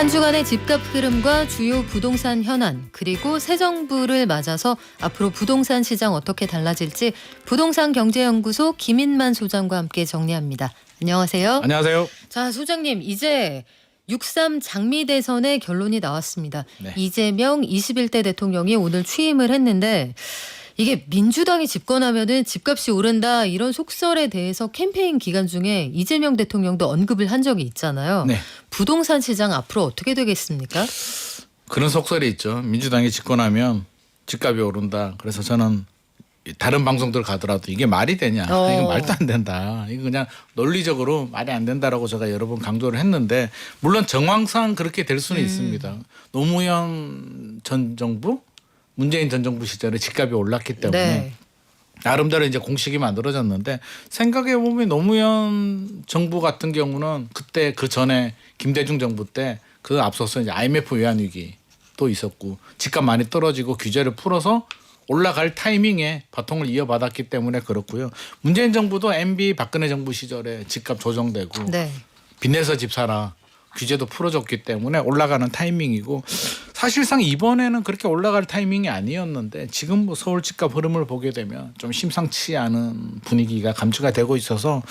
한 주간의 집값 흐름과 주요 부동산 현안, 그리고 새 정부를 맞아서 앞으로 부동산 시장 어떻게 달라질지 부동산 경제연구소 김인만 소장과 함께 정리합니다. 안녕하세요. 안녕하세요. 자, 소장님, 이제 6.3 장미 대선의 결론이 나왔습니다. 네. 이재명 21대 대통령이 오늘 취임을 했는데 이게 민주당이 집권하면은 집값이 오른다 이런 속설에 대해서 캠페인 기간 중에 이재명 대통령도 언급을 한 적이 있잖아요. 네. 부동산 시장 앞으로 어떻게 되겠습니까? 그런 속설이 있죠. 민주당이 집권하면 집값이 오른다. 그래서 저는 다른 방송들 가더라도 이게 말이 되냐. 이건 말도 안 된다. 이거 그냥 논리적으로 말이 안 된다라고 제가 여러 번 강조를 했는데 물론 정황상 그렇게 될 수는 있습니다. 노무현 전 정부, 문재인 전 정부 시절에 집값이 올랐기 때문에 네. 나름대로 이제 공식이 만들어졌는데 생각해 보면 노무현 정부 같은 경우는 그때 그 전에 김대중 정부 때 그 앞서서 이제 IMF 외환 위기도 있었고 집값 많이 떨어지고 규제를 풀어서 올라갈 타이밍에 바통을 이어받았기 때문에 그렇고요. 문재인 정부도 MB 박근혜 정부 시절에 집값 조정되고 네. 빚내서 집 사라 규제도 풀어줬기 때문에 올라가는 타이밍이고 사실상 이번에는 그렇게 올라갈 타이밍이 아니었는데 지금 뭐 서울 집값 흐름을 보게 되면 좀 심상치 않은 분위기가 감지가 되고 있어서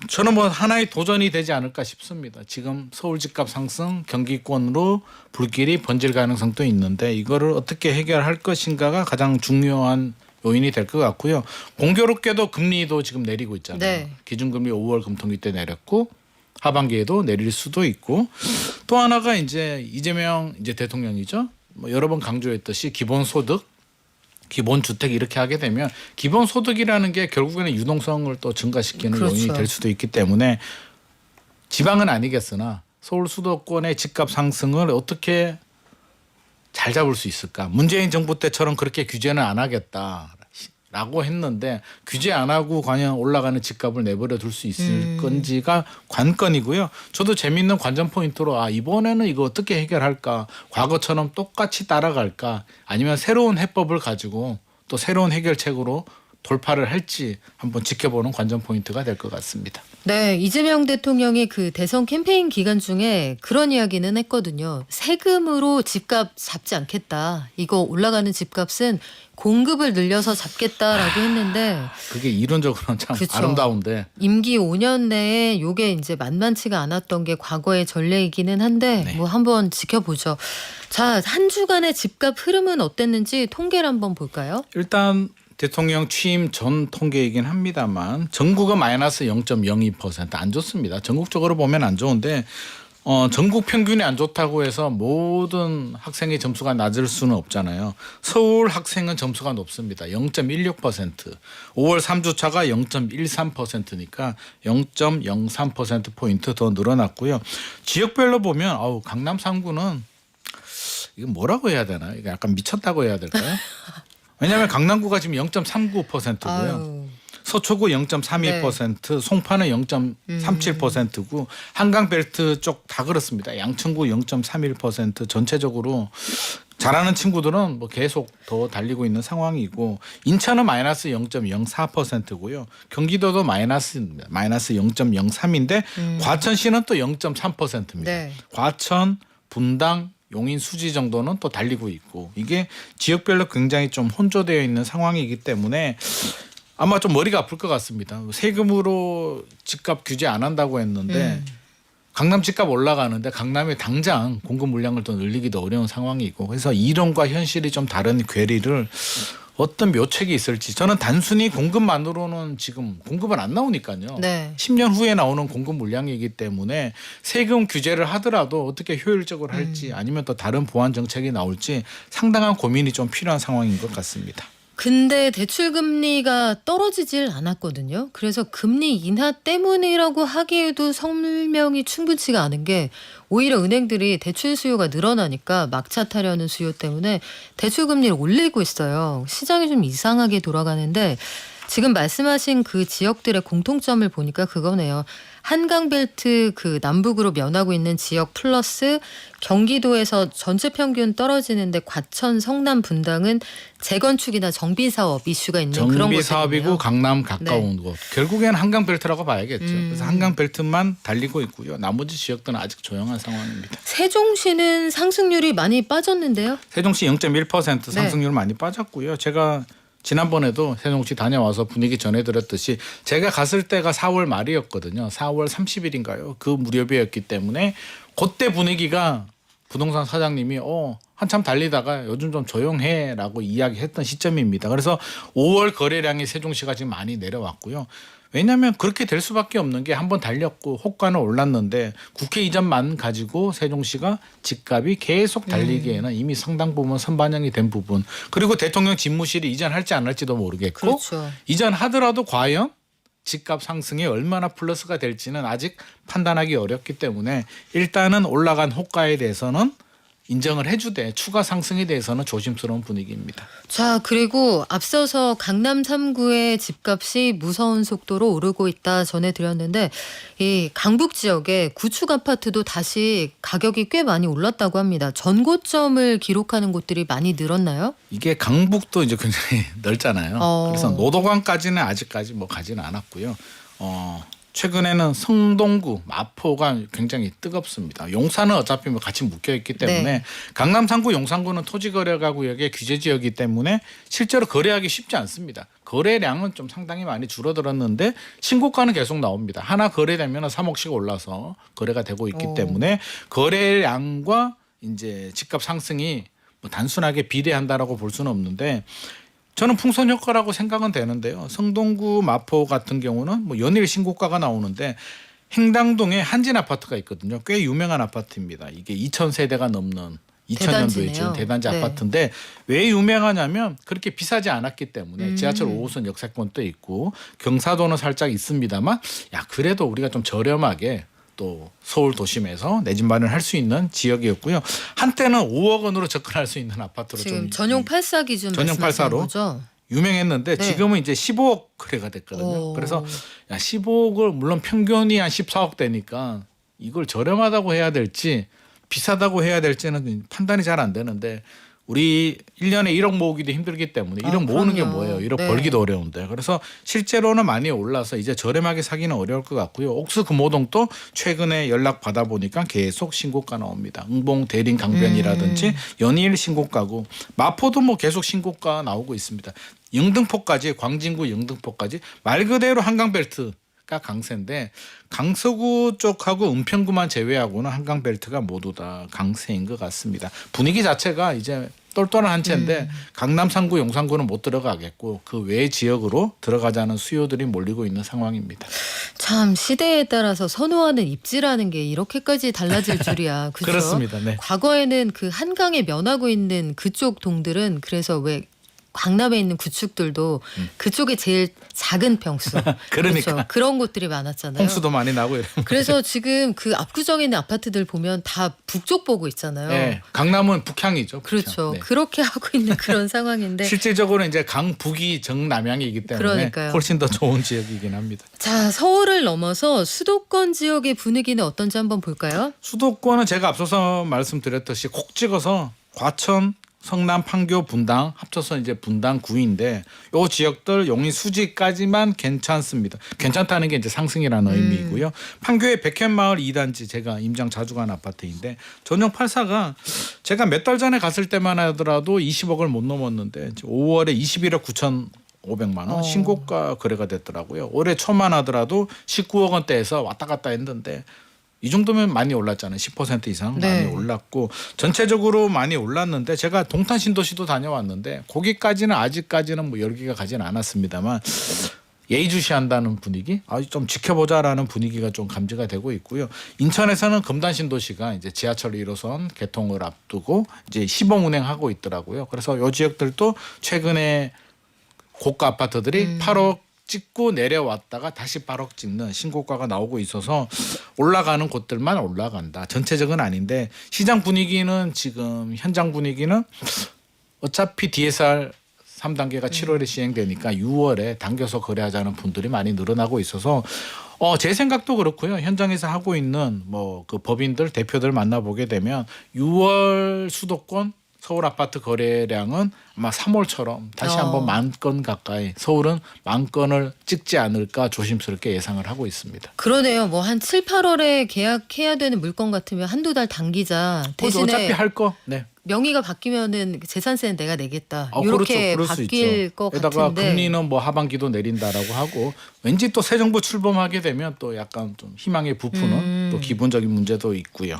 저는 뭐 하나의 도전이 되지 않을까 싶습니다. 지금 서울 집값 상승 경기권으로 불길이 번질 가능성도 있는데 이거를 어떻게 해결할 것인가가 가장 중요한 요인이 될 것 같고요. 공교롭게도 금리도 지금 내리고 있잖아요. 네. 기준금리 5월 금통위 때 내렸고 하반기에도 내릴 수도 있고 또 하나가 이제 이재명 이제 대통령이죠. 뭐 여러 번 강조했듯이 기본소득, 기본주택 이렇게 하게 되면 기본소득이라는 게 결국에는 유동성을 또 증가시키는 그렇죠. 요인이 될 수도 있기 때문에 지방은 아니겠으나 서울 수도권의 집값 상승을 어떻게 잘 잡을 수 있을까. 문재인 정부 때처럼 그렇게 규제는 안 하겠다라고 했는데 규제 안 하고 과연 올라가는 집값을 내버려 둘 수 있을 건지가 관건이고요. 저도 재미있는 관전 포인트로 이번에는 이거 어떻게 해결할까. 과거처럼 똑같이 따라갈까. 아니면 새로운 해법을 가지고 또 새로운 해결책으로 돌파를 할지 한번 지켜보는 관전 포인트가 될 것 같습니다. 네, 이재명 대통령이 그 대선 캠페인 기간 중에 그런 이야기는 했거든요. 세금으로 집값 잡지 않겠다. 이거 올라가는 집값은 공급을 늘려서 잡겠다라고 했는데 그게 이론적으로는 참 그쵸. 아름다운데 임기 5년 내에 요게 이제 만만치가 않았던 게 과거의 전례이기는 한데 네. 뭐 한번 지켜보죠. 자, 한 주간의 집값 흐름은 어땠는지 통계를 한번 볼까요? 일단 대통령 취임 전 통계이긴 합니다만 전국은 마이너스 0.02% 안 좋습니다. 전국적으로 보면 안 좋은데 전국 평균이 안 좋다고 해서 모든 학생의 점수가 낮을 수는 없잖아요. 서울 학생은 점수가 높습니다. 0.16%. 5월 3주차가 0.13%니까 0.03%포인트 더 늘어났고요. 지역별로 보면 강남 3구는 이거 뭐라고 해야 되나? 이거 약간 미쳤다고 해야 될까요? 왜냐하면 강남구가 지금 0.39%고요. 서초구 0.32%, 송파는 0.37%고 한강벨트 쪽 다 그렇습니다. 양천구 0.31% 전체적으로 잘하는 친구들은 뭐 계속 더 달리고 있는 상황이고 인천은 마이너스 0.04%고요. 경기도도 마이너스 0.03인데 과천시는 또 0.3%입니다. 네. 과천, 분당, 용인, 수지 정도는 또 달리고 있고 이게 지역별로 굉장히 좀 혼조되어 있는 상황이기 때문에 아마 좀 머리가 아플 것 같습니다. 세금으로 집값 규제 안 한다고 했는데 강남 집값 올라가는데 강남에 당장 공급 물량을 더 늘리기도 어려운 상황이고 그래서 이론과 현실이 좀 다른 괴리를 어떤 묘책이 있을지 저는 단순히 공급만으로는 지금 공급은 안 나오니까요. 네. 10년 후에 나오는 공급 물량이기 때문에 세금 규제를 하더라도 어떻게 효율적으로 할지 아니면 또 다른 보완 정책이 나올지 상당한 고민이 좀 필요한 상황인 것 같습니다. 근데 대출 금리가 떨어지질 않았거든요. 그래서 금리 인하 때문이라고 하기에도 설명이 충분치가 않은 게 오히려 은행들이 대출 수요가 늘어나니까 막차 타려는 수요 때문에 대출 금리를 올리고 있어요. 시장이 좀 이상하게 돌아가는데 지금 말씀하신 그 지역들의 공통점을 보니까 그거네요. 한강벨트 그 남북으로 면하고 있는 지역 플러스 경기도에서 전체 평균 떨어지는데 과천, 성남, 분당은 재건축이나 정비 사업 이슈가 있는 그런 정비 곳이네요. 사업이고 강남 가까운 곳. 결국에는 한강벨트라고 봐야겠죠. 그래서 한강벨트만 달리고 있고요. 나머지 지역들은 아직 조용한 상황입니다. 세종시는 상승률이 많이 빠졌는데요. 세종시 0.1% 상승률 많이 빠졌고요. 제가 지난번에도 세종시 다녀와서 분위기 전해드렸듯이 제가 갔을 때가 4월 말이었거든요. 4월 30일인가요? 그 무렵이었기 때문에 그때 분위기가 부동산 사장님이 한참 달리다가 요즘 좀 조용해라고 이야기했던 시점입니다. 그래서 5월 거래량이 세종시가 지금 많이 내려왔고요. 왜냐하면 그렇게 될 수밖에 없는 게 한번 달렸고 호가는 올랐는데 국회 이전만 가지고 세종시가 집값이 계속 달리기에는 이미 상당 부분 선반영이 된 부분 그리고 대통령 집무실이 이전할지 안 할지도 모르겠고 그렇죠. 이전하더라도 과연 집값 상승이 얼마나 플러스가 될지는 아직 판단하기 어렵기 때문에 일단은 올라간 호가에 대해서는 인정을 해주되 추가 상승에 대해서는 조심스러운 분위기입니다. 자, 그리고 앞서서 강남 3구의 집값이 무서운 속도로 오르고 있다 전해드렸는데 이 강북 지역의 구축 아파트도 다시 가격이 꽤 많이 올랐다고 합니다. 전고점을 기록하는 곳들이 많이 늘었나요? 이게 강북도 이제 굉장히 넓잖아요. 그래서 노도관까지는 아직까지 뭐 가지는 않았고요. 최근에는 성동구, 마포가 굉장히 뜨겁습니다. 용산은 어차피 뭐 같이 묶여 있기 때문에 네. 강남 3구, 용산구는 토지거래가 구역의 규제 지역이기 때문에 실제로 거래하기 쉽지 않습니다. 거래량은 좀 상당히 많이 줄어들었는데 신고가는 계속 나옵니다. 하나 거래되면 3억씩 올라서 거래가 되고 있기 때문에 거래량과 이제 집값 상승이 뭐 단순하게 비례한다라고 볼 수는 없는데 저는 풍선 효과라고 생각은 되는데요. 성동구 마포 같은 경우는 뭐 연일 신고가가 나오는데 행당동에 한진 아파트가 있거든요. 꽤 유명한 아파트입니다. 이게 2,000세대가 넘는 2000년도에 지은 대단지 네. 아파트인데 왜 유명하냐면 그렇게 비싸지 않았기 때문에 지하철 5호선 역세권도 있고 경사도는 살짝 있습니다만 야 그래도 우리가 좀 저렴하게 또 서울 도심에서 내 집 마련할 수 있는 지역이었고요. 한때는 5억 원으로 접근할 수 있는 아파트로 지금 좀 전용 8사 기준 전용 말씀하시는 8사로 거죠? 유명했는데 네. 지금은 이제 15억 거래가 됐거든요. 그래서 야 15억을 물론 평균이 한 14억 되니까 이걸 저렴하다고 해야 될지 비싸다고 해야 될지는 판단이 잘 안 되는데 우리 1년에 1억 모으기도 힘들기 때문에 1억 모으는 게 그럼요. 뭐예요? 1억 네. 벌기도 어려운데. 그래서 실제로는 많이 올라서 이제 저렴하게 사기는 어려울 것 같고요. 옥수 금호동도 최근에 연락 받아보니까 계속 신고가 나옵니다. 응봉 대림 강변이라든지 연일 신고가고 마포도 뭐 계속 신고가 나오고 있습니다. 영등포까지 광진구 영등포까지 말 그대로 한강벨트 가 강세인데 강서구 쪽하고 은평구만 제외하고는 한강벨트가 모두 다 강세인 것 같습니다. 분위기 자체가 이제 똘똘한 한 채인데 강남 3구 용산구는 못 들어가겠고 그 외 지역으로 들어가자는 수요들이 몰리고 있는 상황입니다. 참 시대에 따라서 선호하는 입지라는 게 이렇게까지 달라질 줄이야. 그렇죠? 그렇습니다. 네. 과거에는 그 한강에 면하고 있는 그쪽 동들은 그래서 왜 강남에 있는 구축들도 그쪽에 제일 작은 평수. 그러니까. 그렇죠. 그런 곳들이 많았잖아요. 홍수도 많이 나고 이런. 그래서 지금 그 압구정에 있는 아파트들 보면 다 북쪽 보고 있잖아요. 네. 강남은 북향이죠. 북향. 그렇죠. 네. 그렇게 하고 있는 그런 상황인데. 실질적으로 이제 강북이 정남향이기 때문에 그러니까요. 훨씬 더 좋은 지역이긴 합니다. 자, 서울을 넘어서 수도권 지역의 분위기는 어떤지 한번 볼까요? 수도권은 제가 앞서서 말씀드렸듯이 콕 찍어서 과천, 성남, 판교, 분당 합쳐서 이제 분당 구인데 요 지역들 용인 수지까지만 괜찮습니다. 괜찮다는 게 이제 상승이라는 의미이고요. 판교의 백현마을 2단지 제가 임장 자주 간 아파트인데 전용 8사가 제가 몇 달 전에 갔을 때만 하더라도 20억을 못 넘었는데 5월에 21억 9,500만 원 신고가 거래가 됐더라고요. 올해 초만 하더라도 19억 원대에서 왔다 갔다 했는데 이 정도면 많이 올랐잖아요. 10% 이상 네. 많이 올랐고 전체적으로 많이 올랐는데 제가 동탄 신도시도 다녀왔는데 거기까지는 아직까지는 뭐 열기가 가지는 않았습니다만 예의주시한다는 분위기, 좀 지켜보자라는 분위기가 좀 감지가 되고 있고요. 인천에서는 금단 신도시가 이제 지하철 1호선 개통을 앞두고 이제 시범 운행하고 있더라고요. 그래서 이 지역들도 최근에 고가 아파트들이 8억 찍고 내려왔다가 다시 8억 찍는 신고가가 나오고 있어서 올라가는 곳들만 올라간다. 전체적은 아닌데 시장 분위기는 지금 현장 분위기는 어차피 DSR 3단계가 7월에 시행되니까 6월에 당겨서 거래하자는 분들이 많이 늘어나고 있어서 제 생각도 그렇고요. 현장에서 하고 있는 뭐 그 법인들 대표들 만나보게 되면 6월 수도권 서울 아파트 거래량은 아마 3월처럼 다시 한번 10,000건 가까이 서울은 10,000건을 찍지 않을까 조심스럽게 예상을 하고 있습니다. 그러네요. 뭐 한 7, 8월에 계약해야 되는 물건 같으면 한두 달 당기자. 대신에 어차피 할 거. 네. 명의가 바뀌면은 재산세는 내가 내겠다. 그렇죠. 이렇게 그럴 수 바뀔 있죠. 것 게다가 같은데. 금리는 뭐 하반기도 내린다라고 하고 왠지 또 새 정부 출범하게 되면 또 약간 좀 희망에 부푸는 또 기본적인 문제도 있고요.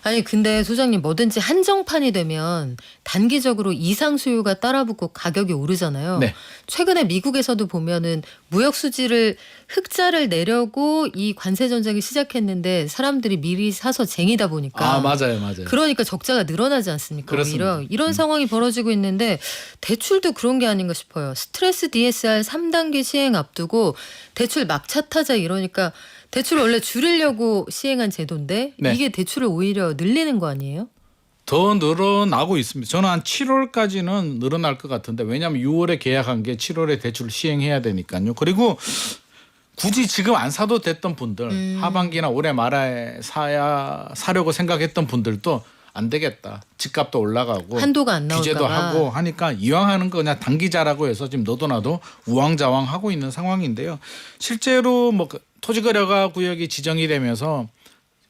아니 근데 소장님 뭐든지 한정판이 되면 단기적으로 이상 수요가 따라붙고 가격이 오르잖아요. 네. 최근에 미국에서도 보면은 무역 수지를 흑자를 내려고 이 관세 전쟁이 시작했는데 사람들이 미리 사서 쟁이다 보니까 맞아요. 그러니까 적자가 늘어나지 않습니까? 그렇습니다. 오히려 이런 상황이 벌어지고 있는데 대출도 그런 게 아닌가 싶어요. 스트레스 DSR 3단계 시행 앞두고 대출 막차 타자 이러니까 대출을 원래 줄이려고 시행한 제도인데 네. 이게 대출을 오히려 늘리는 거 아니에요? 더 늘어나고 있습니다. 저는 한 7월까지는 늘어날 것 같은데 왜냐하면 6월에 계약한 게 7월에 대출 시행해야 되니까요. 그리고 굳이 지금 안 사도 됐던 분들 하반기나 올해 말에 사려고 생각했던 분들도 안 되겠다. 집값도 올라가고 한도가 안 나올까 규제도 봐. 하고 하니까 이왕 하는 거 그냥 단기자라고 해서 지금 너도 나도 우왕좌왕하고 있는 상황인데요. 실제로 뭐 토지거래가 구역이 지정이 되면서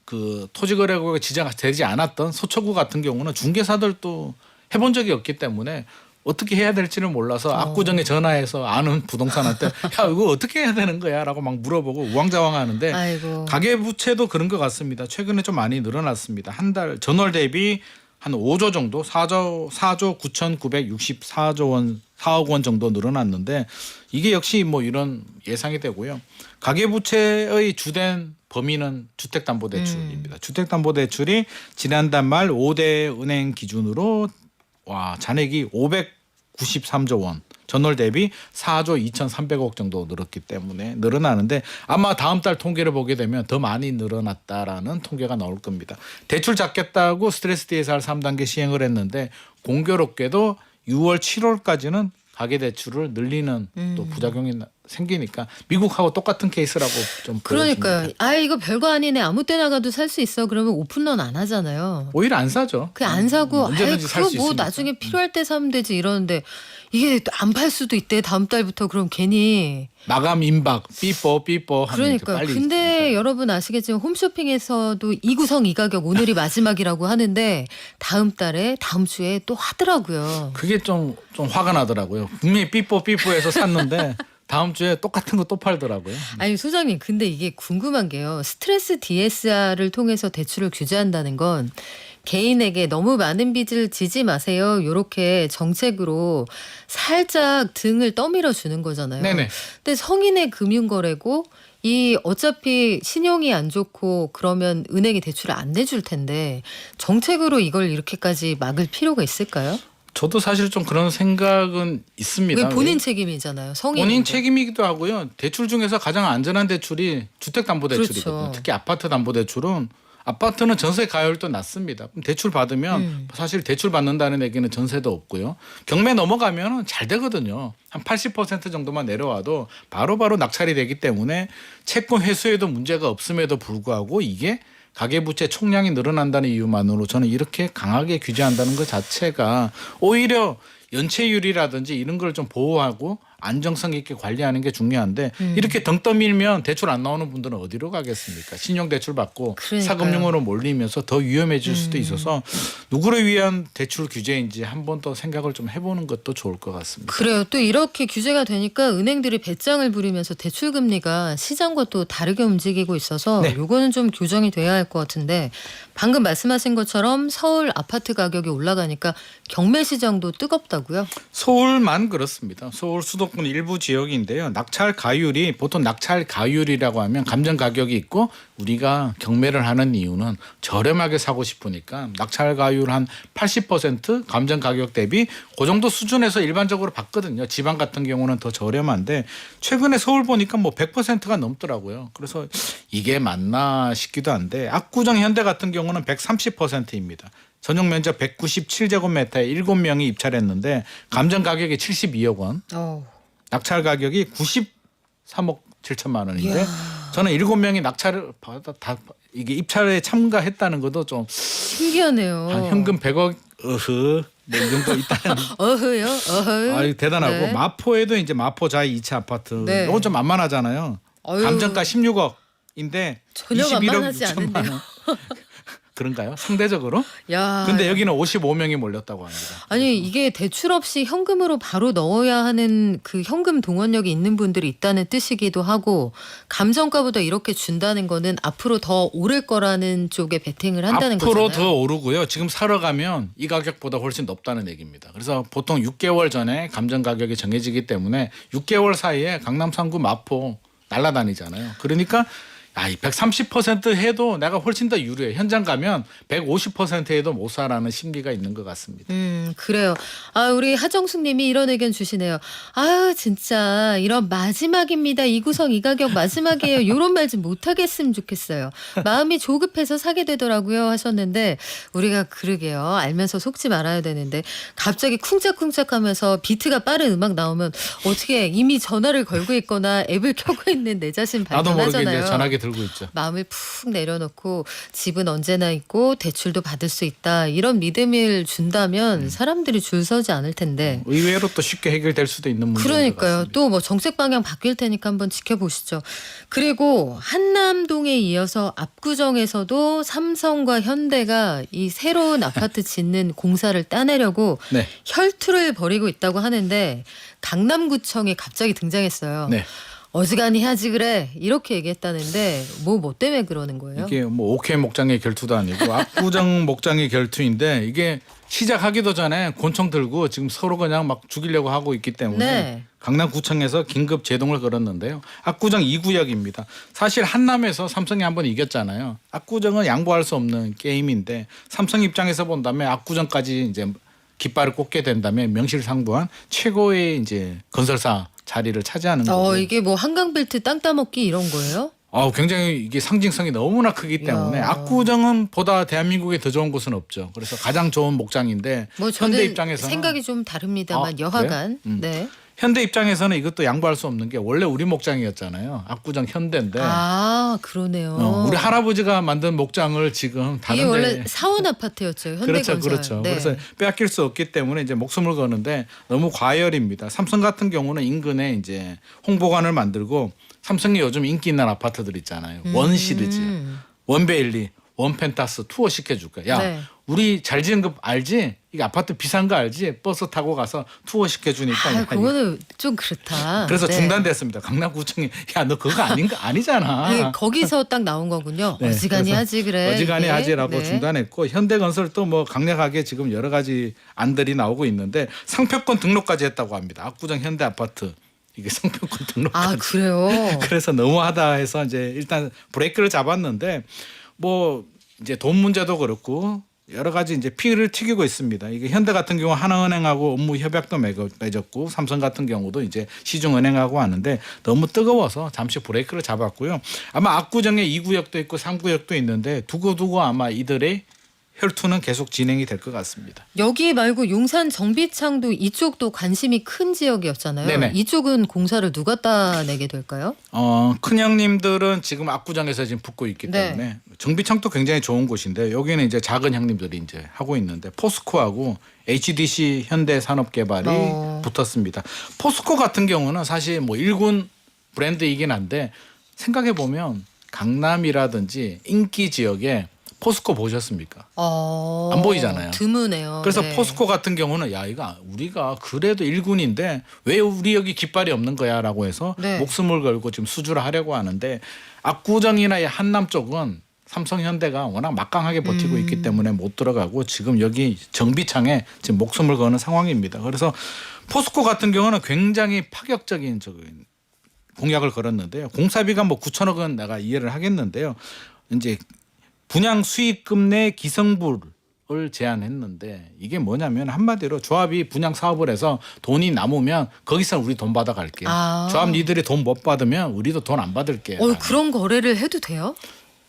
그 토지거래구역이 지정되지 않았던 서초구 같은 경우는 중개사들도 해본 적이 없기 때문에 어떻게 해야 될지를 몰라서 압구정에 전화해서 아는 부동산한테 야 이거 어떻게 해야 되는 거야 라고 막 물어보고 우왕좌왕하는데 아이고. 가계부채도 그런 것 같습니다. 최근에 좀 많이 늘어났습니다. 한 달 전월 대비 한 5조 정도 4조 9,964조 원 4억 원 정도 늘어났는데 이게 역시 뭐 이런 예상이 되고요. 가계부채의 주된 범위는 주택담보대출입니다. 주택담보대출이 지난달 말 5대 은행 기준으로 잔액이 593조 원, 전월 대비 4조 2,300억 정도 늘었기 때문에 늘어나는데 아마 다음 달 통계를 보게 되면 더 많이 늘어났다라는 통계가 나올 겁니다. 대출 잡겠다고 스트레스 DSR 3단계 시행을 했는데 공교롭게도 6월, 7월까지는 가계대출을 늘리는 또 부작용이 생기니까 미국하고 똑같은 케이스라고 좀 그러니까요. 보여집니다. 이거 별거 아니네. 아무 때나 가도 살 수 있어. 그러면 오픈런 안 하잖아요. 오히려 안 사죠. 그냥 안 사고 언제든지 살 그거 수 뭐 있으니까. 나중에 필요할 때 사면 되지 이러는데 이게 안 팔 수도 있대. 다음 달부터 그럼 괜히 마감 임박 삐뽀 하면 그러니까 빨리 근데 여러분 아시겠지만 홈쇼핑에서도 이 구성 이 가격 오늘이 마지막이라고 하는데 다음 달에 다음 주에 또 하더라고요. 그게 좀 화가 나더라고요. 분명히 삐뽀해서 샀는데 다음 주에 똑같은 거 또 팔더라고요. 아니 소장님 근데 이게 궁금한 게요. 스트레스 DSR을 통해서 대출을 규제한다는 건 개인에게 너무 많은 빚을 지지 마세요. 이렇게 정책으로 살짝 등을 떠밀어 주는 거잖아요. 네네. 근데 성인의 금융거래고 이 어차피 신용이 안 좋고 그러면 은행이 대출을 안 내줄 텐데 정책으로 이걸 이렇게까지 막을 필요가 있을까요? 저도 사실 좀 그런 생각은 있습니다. 왜 본인 책임이잖아요. 성인 본인 책임이기도 하고요. 대출 중에서 가장 안전한 대출이 주택담보대출이거든요. 그렇죠. 특히 아파트 담보대출은 아파트는 전세 가율도 낮습니다. 그럼 대출 받으면 사실 대출 받는다는 얘기는 전세도 없고요. 경매 넘어가면 잘 되거든요. 한 80% 정도만 내려와도 바로바로 낙찰이 되기 때문에 채권 회수에도 문제가 없음에도 불구하고 이게 가계부채 총량이 늘어난다는 이유만으로 저는 이렇게 강하게 규제한다는 것 자체가 오히려 연체율이라든지 이런 걸 좀 보호하고 안정성 있게 관리하는 게 중요한데 이렇게 등 떠밀면 대출 안 나오는 분들은 어디로 가겠습니까? 신용대출 받고 그러니까요. 사금융으로 몰리면서 더 위험해질 수도 있어서 누구를 위한 대출 규제인지 한 번 더 생각을 좀 해보는 것도 좋을 것 같습니다. 그래요. 또 이렇게 규제가 되니까 은행들이 배짱을 부리면서 대출 금리가 시장과 또 다르게 움직이고 있어서 네. 요거는 좀 교정이 돼야 할 것 같은데 방금 말씀하신 것처럼 서울 아파트 가격이 올라가니까 경매 시장도 뜨겁다고요? 서울만 그렇습니다. 서울 수도권 일부 지역인데요. 낙찰 가율이 보통 낙찰 가율이라고 하면 감정 가격이 있고 우리가 경매를 하는 이유는 저렴하게 사고 싶으니까 낙찰 가율 한 80% 감정 가격 대비 그 정도 수준에서 일반적으로 받거든요. 지방 같은 경우는 더 저렴한데 최근에 서울 보니까 뭐 100%가 넘더라고요. 그래서 이게 맞나 싶기도 한데 압구정 현대 같은 경우는 130%입니다. 전용 면적 197제곱미터에 7명이 입찰했는데 감정 가격이 72억 원, 낙찰 가격이 93억 7천만 원인데 저는 7명이 낙찰을 받아 다 이게 입찰에 참가했다는 것도 좀 신기하네요. 한 현금 100억 뭐 이 정도 있다는. 어허요, 어허. 아, 대단하고 네. 마포에도 이제 마포 자이 2차 아파트. 네. 이건 좀 만만하잖아요. 어휴. 감정가 16억인데 전혀 21억 만만하지 6천만 않은데요. 원. 그런가요? 상대적으로? 야. 근데 여기는 55명이 몰렸다고 합니다. 아니 이게 대출 없이 현금으로 바로 넣어야 하는 그 현금 동원력이 있는 분들이 있다는 뜻이기도 하고 감정가보다 이렇게 준다는 거는 앞으로 더 오를 거라는 쪽에 베팅을 한다는 앞으로 거잖아요. 더 오르고요. 지금 사러 가면 이 가격보다 훨씬 높다는 얘기입니다. 그래서 보통 6개월 전에 감정 가격이 정해지기 때문에 6개월 사이에 강남 3구 마포 날아다니잖아요. 그러니까 이 130% 해도 내가 훨씬 더 유리해. 현장 가면 150% 해도 못 사라는 심리가 있는 것 같습니다. 그래요. 아, 우리 하정숙 님이 이런 의견 주시네요. 아유, 진짜 이런 마지막입니다. 이 구성 이 가격 마지막이에요. 이런 말 좀 못하겠으면 좋겠어요. 마음이 조급해서 사게 되더라고요 하셨는데 우리가 그러게요. 알면서 속지 말아야 되는데 갑자기 쿵짝쿵짝 하면서 비트가 빠른 음악 나오면 어떻게 이미 전화를 걸고 있거나 앱을 켜고 있는 내 자신 나도 모르게 발견하잖아요. 이제 전화기 들고 있죠. 마음을 푹 내려놓고 집은 언제나 있고 대출도 받을 수 있다. 이런 믿음을 준다면 사람들이 줄 서지 않을 텐데. 의외로 또 쉽게 해결될 수도 있는 문제인 것 그러니까요. 같습니다. 또 뭐 정책 방향 바뀔 테니까 한번 지켜보시죠. 그리고 한남동에 이어서 압구정에서도 삼성과 현대가 이 새로운 아파트 짓는 공사를 따내려고 네. 혈투를 벌이고 있다고 하는데 강남구청이 갑자기 등장했어요. 네. 어지간히 해야지 그래 이렇게 얘기했다는데 뭐 때문에 그러는 거예요? 이게 뭐 오케이 목장의 결투도 아니고 압구정 목장의 결투인데 이게 시작하기도 전에 권총 들고 지금 서로 그냥 막 죽이려고 하고 있기 때문에 네. 강남구청에서 긴급 제동을 걸었는데요. 압구정 2구역입니다. 사실 한남에서 삼성이 한번 이겼잖아요. 압구정은 양보할 수 없는 게임인데 삼성 입장에서 본다면 압구정까지 이제 깃발을 꽂게 된다면 명실상부한 최고의 이제 건설사 자리를 차지하는 거고. 이게 뭐 한강벨트 땅 따먹기 이런 거예요? 굉장히 이게 상징성이 너무나 크기 때문에 야. 압구정은 보다 대한민국에 더 좋은 곳은 없죠. 그래서 가장 좋은 목장인데 뭐 현대 저는 입장에서는 생각이 좀 다릅니다만 여하간 네. 현대 입장에서는 이것도 양보할 수 없는 게 원래 우리 목장이었잖아요. 압구정 현대인데 그러네요. 우리 할아버지가 만든 목장을 지금 이게 다른데 원래 사원 아파트였죠. 현대건설. 그렇죠. 네. 그래서 빼앗길 수 없기 때문에 이제 목숨을 거는데 너무 과열입니다. 삼성 같은 경우는 인근에 이제 홍보관을 만들고 삼성이 요즘 인기 있는 아파트들 있잖아요. 원 시리즈, 원베일리, 원펜타스 투어 시켜줄 거야. 야, 네. 우리 잘 지은 거 알지? 이게 아파트 비싼 거 알지? 버스 타고 가서 투어 시켜주니까. 그거는 좀 그렇다. 그래서 네. 중단됐습니다. 강남구청이 야, 너 그거 아니잖아. 거기서 딱 나온 거군요. 네, 어지간히 그래서 하지 그래. 어지간히 이게. 하지라고 네. 중단했고 현대건설도 뭐 강력하게 지금 여러 가지 안들이 나오고 있는데 상표권 등록까지 했다고 합니다. 압구정 현대 아파트 이게 상표권 등록까지. 그래요. 그래서 너무하다 해서 이제 일단 브레이크를 잡았는데 뭐 이제 돈 문제도 그렇고 여러 가지 이제 피를 튀기고 있습니다. 이게 현대 같은 경우 하나은행하고 업무 협약도 맺었고 삼성 같은 경우도 이제 시중은행하고 하는데 너무 뜨거워서 잠시 브레이크를 잡았고요. 아마 압구정에 2구역도 있고 3구역도 있는데 두고두고 아마 이들의 혈투는 계속 진행이 될 것 같습니다. 여기 말고 용산 정비창도 이쪽도 관심이 큰 지역이었잖아요. 네네. 이쪽은 공사를 누가 따내게 될까요? 큰 형님들은 지금 압구정에서 지금 붙고 있기 네. 때문에 정비창도 굉장히 좋은 곳인데 여기는 이제 작은 형님들이 이제 하고 있는데 포스코하고 HDC 현대산업개발이 붙었습니다. 포스코 같은 경우는 사실 뭐 일군 브랜드이긴 한데 생각해 보면 강남이라든지 인기 지역에 포스코 보셨습니까? 안 보이잖아요. 드무네요. 그래서 네. 포스코 같은 경우는 야 이거 우리가 그래도 일군인데 왜 우리 여기 깃발이 없는 거야라고 해서 네. 목숨을 걸고 지금 수주를 하려고 하는데 압구정이나 이 한남 쪽은 삼성현대가 워낙 막강하게 버티고 있기 때문에 못 들어가고 지금 여기 정비창에 지금 목숨을 거는 상황입니다. 그래서 포스코 같은 경우는 굉장히 파격적인 공약을 걸었는데요. 공사비가 뭐 9천억 원 내가 이해를 하겠는데요. 이제 분양 수익금 내 기성부를 제안했는데 이게 뭐냐면 한마디로 조합이 분양 사업을 해서 돈이 남으면 거기서 우리 돈 받아갈게요. 조합 니들이 돈 못 받으면 우리도 돈 안 받을게요. 그런 거래를 해도 돼요?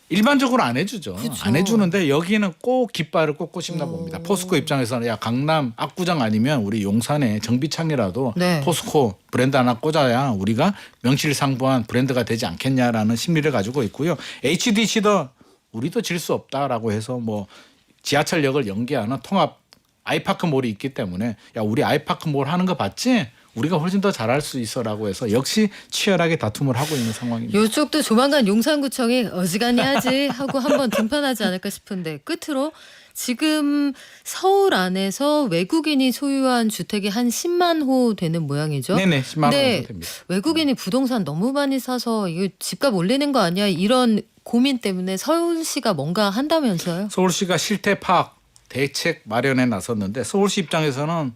일반적으로 안 해주죠. 그쵸. 안 해주는데 여기는 꼭 깃발을 꽂고 싶나 봅니다. 포스코 입장에서는 야 강남 압구정 아니면 우리 용산에 정비창이라도 네. 포스코 브랜드 하나 꽂아야 우리가 명실상부한 브랜드가 되지 않겠냐라는 심리를 가지고 있고요. HDC도 우리도 질 수 없다라고 해서 뭐 지하철역을 연계하는 통합 아이파크몰이 있기 때문에 야 우리 아이파크몰 하는 거 봤지? 우리가 훨씬 더 잘할 수 있어라고 해서 역시 치열하게 다툼을 하고 있는 상황입니다. 이쪽도 조만간 용산구청이 어지간히 하지 하고 한번 등판하지 않을까 싶은데 끝으로 지금 서울 안에서 외국인이 소유한 주택이 한 10만 호 되는 모양이죠. 네네 10만 원 네. 정도 됩니다. 외국인이 부동산 너무 많이 사서 이거 집값 올리는 거 아니야? 이런 고민 때문에 서울시가 뭔가 한다면서요? 서울시가 실태 파악 대책 마련에 나섰는데 서울시 입장에서는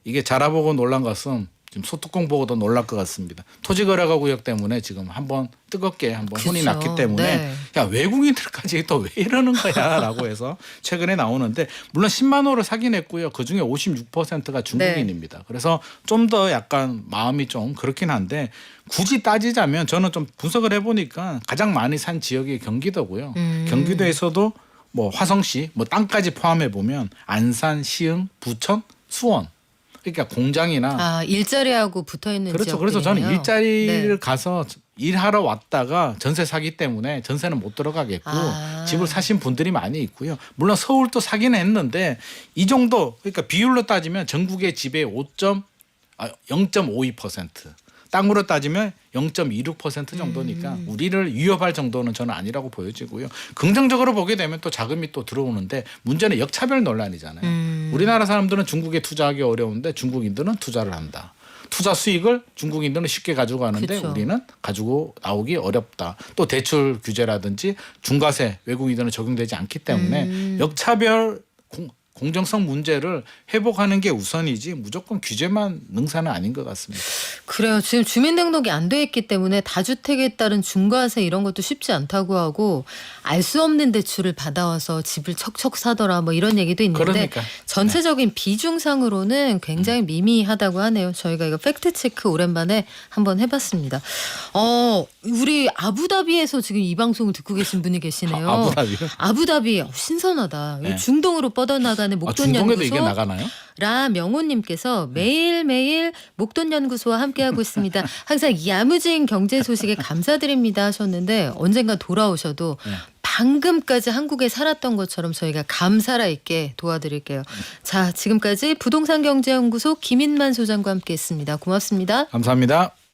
이게 자라보고 놀란 것은 지금 소뚜껑 보고도 놀랄 것 같습니다. 토지거래가 구역 때문에 지금 한번 뜨겁게 한번 혼이 그쵸. 났기 때문에 네. 야 외국인들까지 또 왜 이러는 거야라고 해서 최근에 나오는데 물론 10만 호를 사긴 했고요. 그중에 56%가 중국인입니다. 그래서 좀 더 약간 마음이 좀 그렇긴 한데 굳이 따지자면 저는 좀 분석을 해보니까 가장 많이 산 지역이 경기도고요. 경기도에서도 뭐 화성시 뭐 땅까지 포함해 보면 안산, 시흥, 부천, 수원 그러니까 공장이나 아 일자리하고 붙어 있는 그렇죠. 지역들이네요. 그래서 저는 일자리를 네. 가서 일하러 왔다가 전세 사기 때문에 전세는 못 들어가겠고 집을 사신 분들이 많이 있고요. 물론 서울도 사기는 했는데 이 정도 그러니까 비율로 따지면 전국의 집의 0.52% 땅으로 따지면 0.26% 정도니까 우리를 위협할 정도는 저는 아니라고 보여지고요. 긍정적으로 보게 되면 또 자금이 또 들어오는데 문제는 역차별 논란이잖아요. 우리나라 사람들은 중국에 투자하기 어려운데 중국인들은 투자를 한다. 투자 수익을 중국인들은 쉽게 가지고 가는데 그쵸. 우리는 가지고 나오기 어렵다. 또 대출 규제라든지 중과세 외국인들은 적용되지 않기 때문에 역차별 공정성 문제를 회복하는 게 우선이지 무조건 규제만 능사는 아닌 것 같습니다. 그래요. 지금 주민등록이 안 돼 있기 때문에 다주택에 따른 중과세 이런 것도 쉽지 않다고 하고 알 수 없는 대출을 받아와서 집을 척척 사더라 뭐 이런 얘기도 있는데 그러니까. 전체적인 비중상으로는 굉장히 미미하다고 하네요. 저희가 이거 팩트 체크 오랜만에 한번 해봤습니다. 우리 아부다비에서 지금 이 방송을 듣고 계신 분이 계시네요. 아부다비요? 아부다비 중동으로 네. 중동으로 뻗어나가는 목돈 중동에도 이게 연구소 나가나요? 라명호님께서 매일매일 목돈연구소와 함께하고 있습니다. 항상 야무진 경제 소식에 감사드립니다 하셨는데 언젠가 돌아오셔도 방금까지 한국에 살았던 것처럼 저희가 감사라 있게 도와드릴게요. 자, 지금까지 부동산경제연구소 김인만 소장과 함께했습니다. 고맙습니다. 감사합니다.